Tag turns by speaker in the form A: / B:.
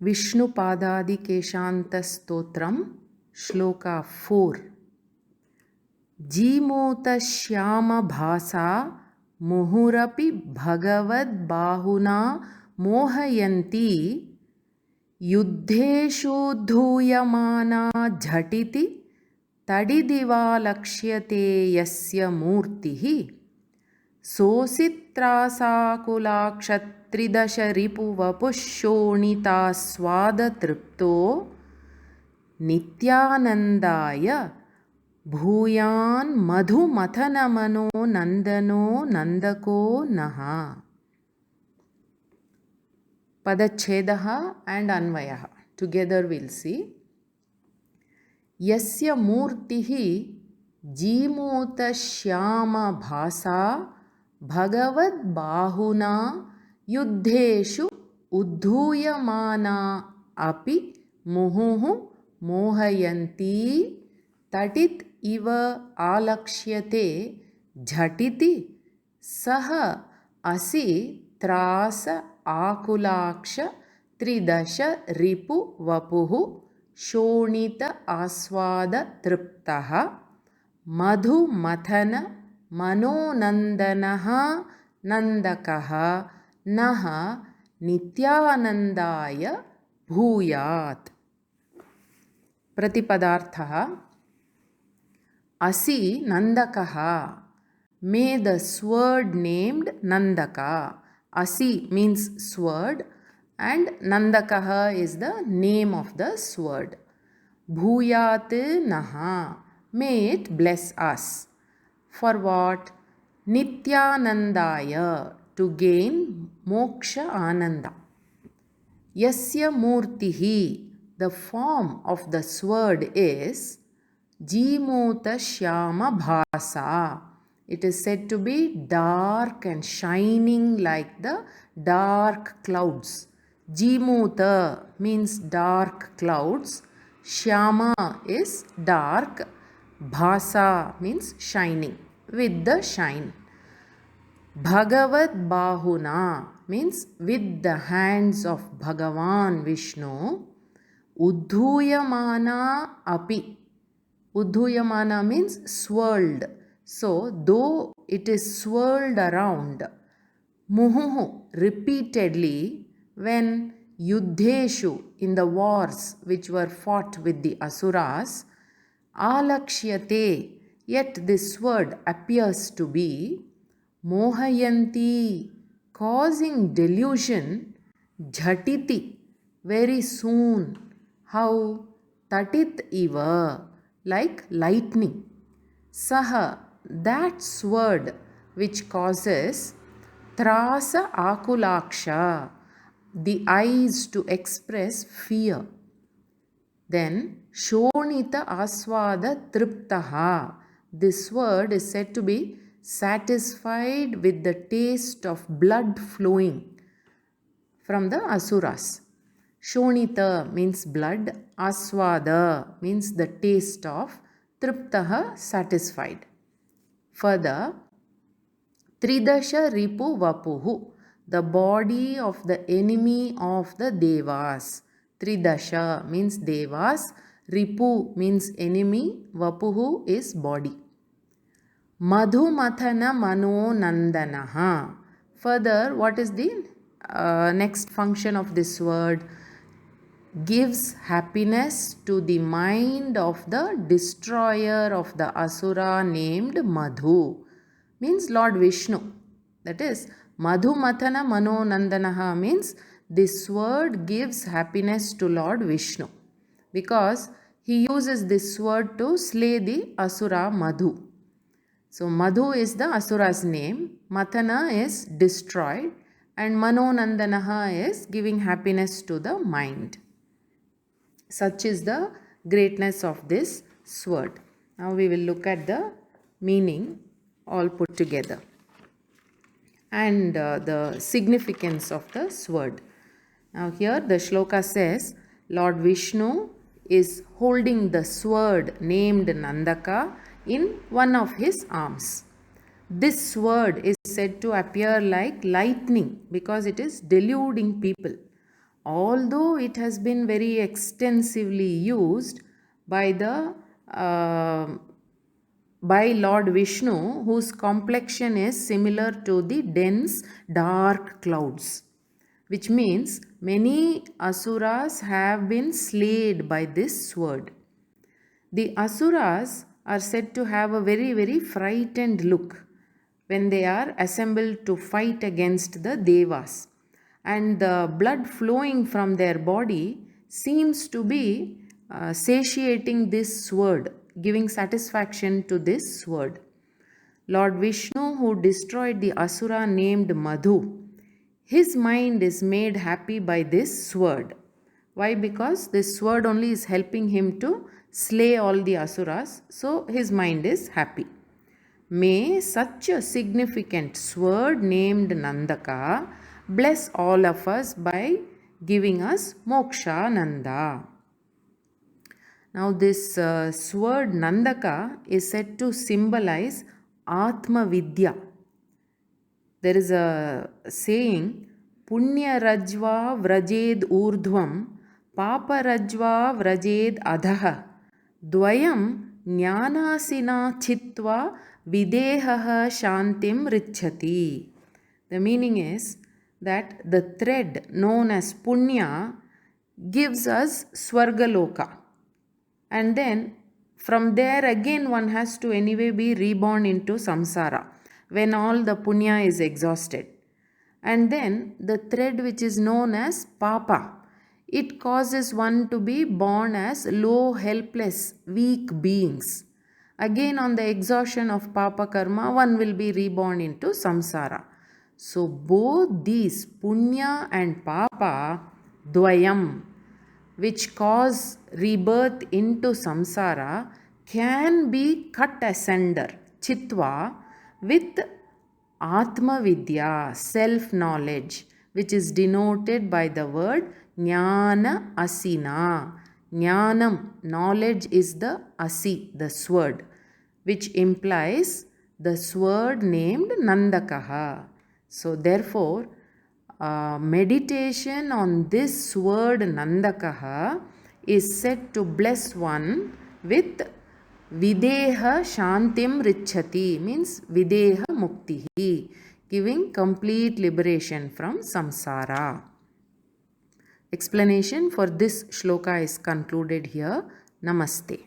A: विष्णुपादादिकेशान्तस्तोत्रं श्लोका 4 जीमूतश्यामभासा मुहुरपि भगवद्बाहुना मोहयन्ती युद्धेषुद्धूयमाना झटिति तडिदिवा लक्ष्यते यस्य मूर्तिः सोऽसित्रासाकुलाक्षत्रिदशरिपुवपुः शोणितास्वादतृप्तो नित्यानन्दाय भूयान् मधुमथनमनो नन्दनो नन्दको नः. Padachhedaha and Anvayaha. Together we'll see. Yasya murtihi जीमूता Shyam भासा भगवद बाहुना युद्धेषु उद्धूयमाना अपि मुहुः मोहयन्ती तटित इव आलक्ष्यते झटिति सह असि त्रास आकुलाक्ष त्रिदश रिपु वपुः शोणित आस्वाद तृप्तः मधुमथन मनोनन्दनः नन्दकः नः नित्यानन्दाय भूयात्. प्रतिपदार्थः असि नन्दकः. May the sword named Nandaka. Asi means sword and Nandakaha is the name of the sword. Bhuyat naha. May it bless us. For what? Nityanandaya. To gain moksha ananda. Yasya murtihi. The form of the sword is Jimuta Shyama Bhasa. It is said to be dark and shining like the dark clouds. Jimuta means dark clouds. Shyama is dark. Bhasa means shining, with the shine. Bhagavad Bahuna means with the hands of Bhagavan Vishnu. Uddhuyamana api. Uddhuyamana means swirled. So, though it is swirled around, muhuhu repeatedly when yuddheshu in the wars which were fought with the asuras, alakshyate, yet this word appears to be mohayanti, causing delusion, jhatiti, very soon. How? Tatit iva, like lightning. Saha, that sword which causes trasa akulaksha, the eyes to express fear. Then shonita aswada triptaha, this word is said to be satisfied with the taste of blood flowing from the asuras. Shonita means blood, aswada means the taste of, triptaha satisfied. Further, tridasha ripu vapuhu, the body of the enemy of the devas. Tridasha means devas, ripu means enemy, vapuhu is body. Madhumathana mano nandanaha. Further, what is the next function of this word? Gives happiness to the mind of the destroyer of the asura named Madhu. Means Lord Vishnu. That is, Madhumathana Mano Nandanaha means this word gives happiness to Lord Vishnu. Because he uses this word to slay the asura Madhu. So Madhu is the asura's name. Mathana is destroyed. And Mano Nandanaha is giving happiness to the mind. Such is the greatness of this sword. Now we will look at the meaning all put together and the significance of the sword. Now here the shloka says Lord Vishnu is holding the sword named Nandaka in one of his arms. This sword is said to appear like lightning because it is deluding people. although it has been very extensively used by the by Lord Vishnu, whose complexion is similar to the dense dark clouds, which means many asuras have been slayed by this sword. The asuras are said to have a very frightened look when they are assembled to fight against the devas, and the blood flowing from their body seems to be satiating this sword, giving satisfaction to this sword. Lord Vishnu, who destroyed the asura named Madhu, his mind is made happy by this sword. Why? Because this sword only is helping him to slay all the asuras, so his mind is happy. May such a significant sword named Nandaka bless all of us by giving us Moksha Nanda. Now, this sword Nandaka is said to symbolize Atma Vidya. There is a saying, Punya Rajva Vrajed Urdhvam, Papa Rajva Vrajed Adhaha, Dvayam Jnanasina Chitva Videhaha Shantim Richati. The meaning is that the thread known as Punya gives us Swargaloka. And then from there again one has to anyway be reborn into samsara when all the punya is exhausted. And then the thread which is known as papa, it causes one to be born as low, helpless, weak beings. Again on the exhaustion of papa karma, one will be reborn into samsara. So both these punya and papa, dvayam, which cause rebirth into samsara, can be cut asunder, chitva, with Atma Vidya, self-knowledge, which is denoted by the word Jnana Asina. Jnanam, knowledge, is the Asi, the sword, which implies the sword named Nandakaha. So therefore, meditation on this sword Nandakaha is said to bless one with Videha Shantim Richati, means Videha Muktihi, giving complete liberation from samsara. Explanation for this shloka is concluded here. Namaste.